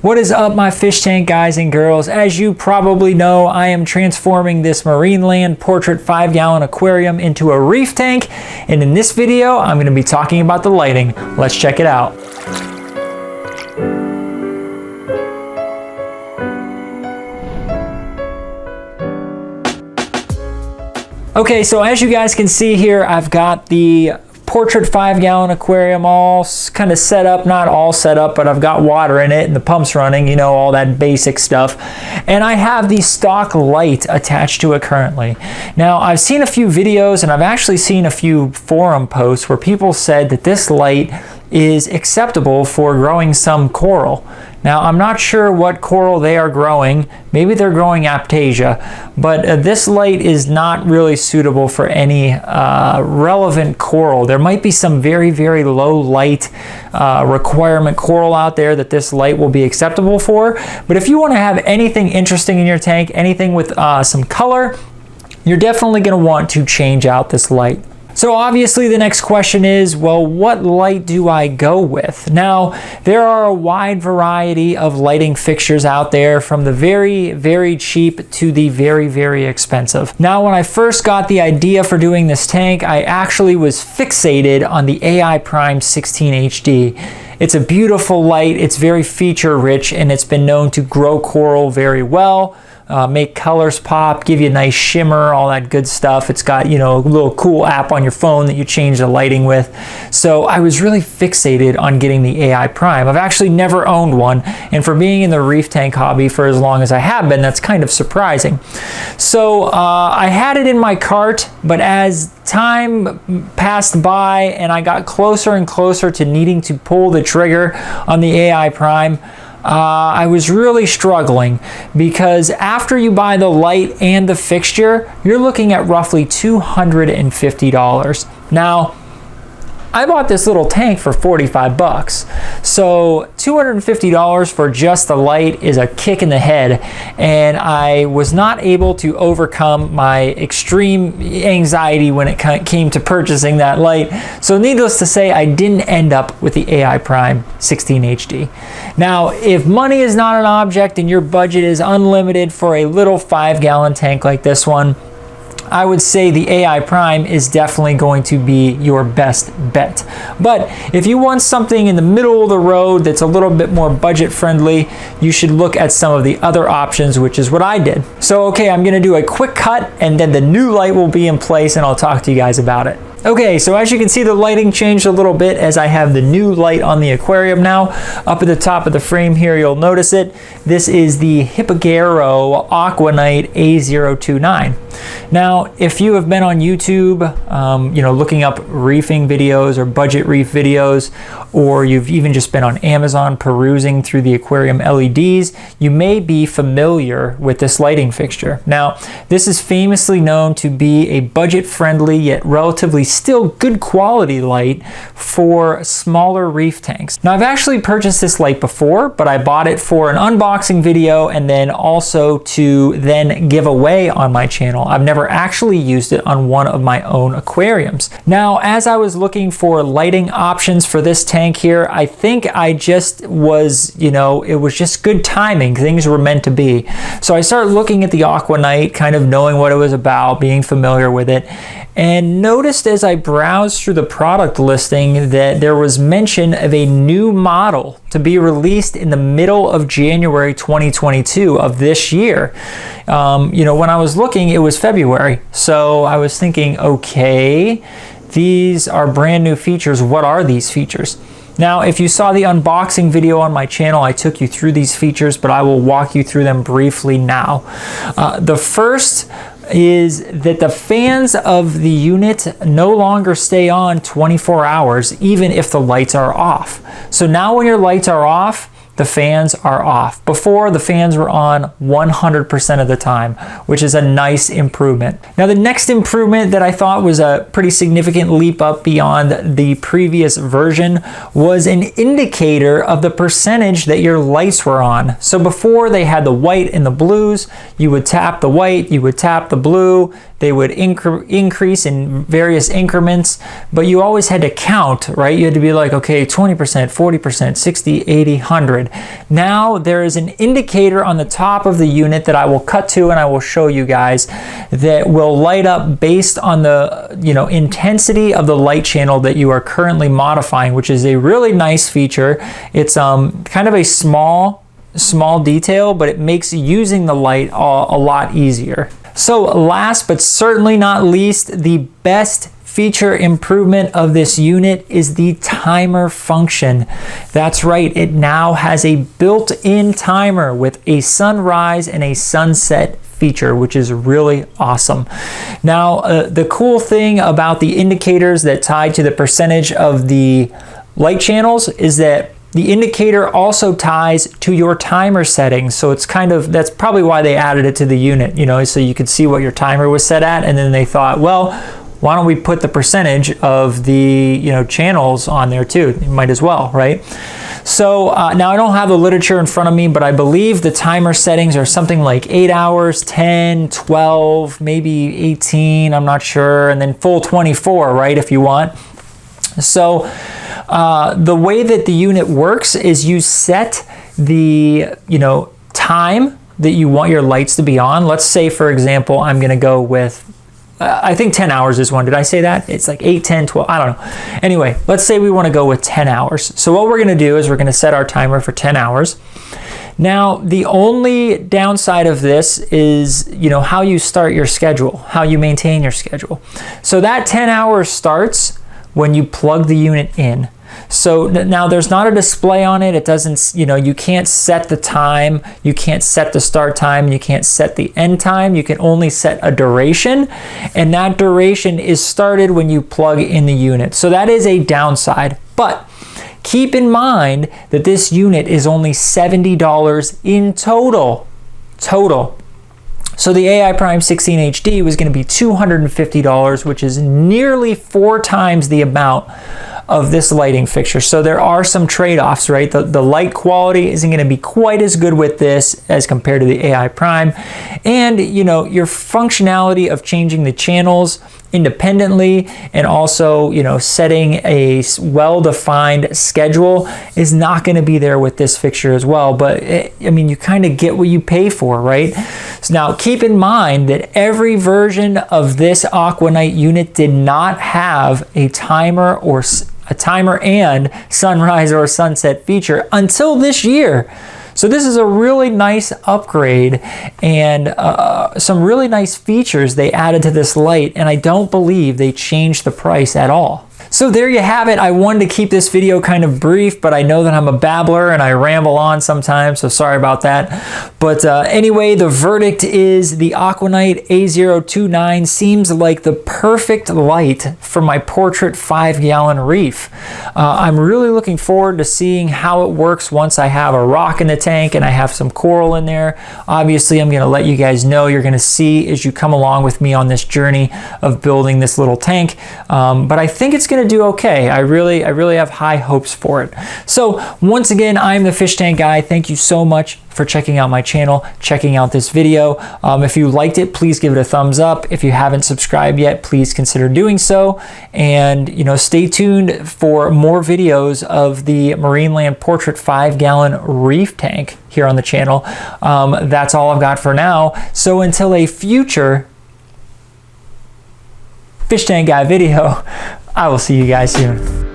What is up, my fish tank guys and girls? As you probably know, I am transforming this Marineland Portrait 5-gallon aquarium into a reef tank, and in this video I'm going to be talking about the lighting. Let's check it out. Okay, so as you guys can see here, I've got the Portrait 5-gallon aquarium all kind of set up, not all set up, but I've got water in it and the pump's running, you know, all that basic stuff. And I have the stock light attached to it currently. Now, I've seen a few videos and I've actually seen a few forum posts where people said that this light is acceptable for growing some coral. Now, I'm not sure what coral they are growing. Maybe they're growing Aptasia, but this light is not really suitable for any relevant coral. There might be some very, very low light requirement coral out there that this light will be acceptable for. But if you want to have anything interesting in your tank, anything with some color, you're definitely going to want to change out this light. So obviously the next question is, well, what light do I go with? Now, there are a wide variety of lighting fixtures out there, from the very, very cheap to the very, very expensive. Now, when I first got the idea for doing this tank, I actually was fixated on the AI Prime 16 HD. It's a beautiful light, it's very feature rich, and it's been known to grow coral very well. Make colors pop, give you a nice shimmer, all that good stuff. It's got, you know, a little cool app on your phone that you change the lighting with. So I was really fixated on getting the AI Prime. I've actually never owned one, and for being in the reef tank hobby for as long as I have been, that's kind of surprising. So I had it in my cart, but as time passed by and I got closer and closer to needing to pull the trigger on the AI Prime, I was really struggling, because after you buy the light and the fixture, you're looking at roughly $250. Now, I bought this little tank for 45 bucks. So $250 for just the light is a kick in the head, and I was not able to overcome my extreme anxiety when it came to purchasing that light. So needless to say, I didn't end up with the AI Prime 16 HD. Now, if money is not an object and your budget is unlimited for a little 5-gallon tank like this one, I would say the AI Prime is definitely going to be your best bet. But if you want something in the middle of the road that's a little bit more budget friendly, you should look at some of the other options, which is what I did. So okay, I'm gonna do a quick cut and then the new light will be in place and I'll talk to you guys about it. Okay, so as you can see, the lighting changed a little bit as I have the new light on the aquarium now. Up at the top of the frame here, you'll notice it. This is the Hippogero Aquanite A029. Now, if you have been on YouTube, you know, looking up reefing videos or budget reef videos, or you've even just been on Amazon perusing through the aquarium LEDs, you may be familiar with this lighting fixture. Now, this is famously known to be a budget-friendly yet relatively still good quality light for smaller reef tanks. Now, I've actually purchased this light before, but I bought it for an unboxing video and then also to then give away on my channel. I've never actually used it on one of my own aquariums. Now, as I was looking for lighting options for this tank here, I think I just was, you know, it was just good timing. Things were meant to be. So I started looking at the Aquanite, kind of knowing what it was about, being familiar with it, and noticed as I browsed through the product listing that there was mention of a new model to be released in the middle of January 2022 of this year. You know, when I was looking, it was February. So I was thinking, okay, these are brand new features. What are these features? Now, if you saw the unboxing video on my channel, I took you through these features, but I will walk you through them briefly now. The first is that the fans of the unit no longer stay on 24 hours, even if the lights are off. So now when your lights are off, the fans are off. Before, the fans were on 100% of the time, which is a nice improvement. Now, the next improvement that I thought was a pretty significant leap up beyond the previous version was an indicator of the percentage that your lights were on. So before, they had the white and the blues. You would tap the white, you would tap the blue. They would increase in various increments, but you always had to count, right? You had to be like, okay, 20%, 40%, 60, 80, 100. 100. Now there is an indicator on the top of the unit that I will cut to and I will show you guys that will light up based on the intensity of the light channel that you are currently modifying, which is a really nice feature. It's kind of a small detail, but it makes using the light a lot easier. So last but certainly not least, the best feature improvement of this unit is the timer function. That's right, it now has a built-in timer with a sunrise and a sunset feature, which is really awesome. Now, the cool thing about the indicators that tie to the percentage of the light channels is that the indicator also ties to your timer settings. So it's that's probably why they added it to the unit, so you could see what your timer was set at, and then they thought, well, why don't we put the percentage of the channels on there too? You might as well, right? So now I don't have the literature in front of me, but I believe the timer settings are something like 8 hours, 10, 12, maybe 18, I'm not sure, and then full 24, right, if you want. So the way that the unit works is you set the time that you want your lights to be on. Let's say, for example, I'm going to go with I think 10 hours is one. Did I say that? It's like 8, 10, 12, I don't know. Anyway, let's say we want to go with 10 hours. So what we're going to do is we're going to set our timer for 10 hours. Now, the only downside of this is, how you start your schedule, how you maintain your schedule. So that 10 hours starts when you plug the unit in. So now there's not a display on it. It doesn't, you can't set the time, you can't set the start time, you can't set the end time. You can only set a duration, and that duration is started when you plug in the unit. So that is a downside, but keep in mind that this unit is only $70 in total. So the AI Prime 16 HD was going to be $250, which is nearly 4 times the amount of this lighting fixture. So there are some trade-offs, right? The light quality isn't going to be quite as good with this as compared to the AI Prime. And, your functionality of changing the channels independently and also, setting a well-defined schedule is not going to be there with this fixture as well. But, you kind of get what you pay for, right? So now keep in mind that every version of this Aquanite unit did not have a timer and sunrise or sunset feature until this year. So this is a really nice upgrade and some really nice features they added to this light, and I don't believe they changed the price at all. So there you have it. I wanted to keep this video kind of brief, but I know that I'm a babbler and I ramble on sometimes, so sorry about that. But anyway, the verdict is the Aquanite A029 seems like the perfect light for my portrait 5-gallon reef. I'm really looking forward to seeing how it works once I have a rock in the tank and I have some coral in there. Obviously, I'm going to let you guys know. You're going to see as you come along with me on this journey of building this little tank. But I think it's going to do okay. I really have high hopes for it. So once again, I'm the Fish Tank Guy. Thank you so much for checking out my channel, checking out this video. If you liked it, please give it a thumbs up. If you haven't subscribed yet, please consider doing so. And stay tuned for more videos of the Marineland Portrait 5-gallon reef tank here on the channel. That's all I've got for now. So until a future Fish Tank Guy video, I will see you guys soon.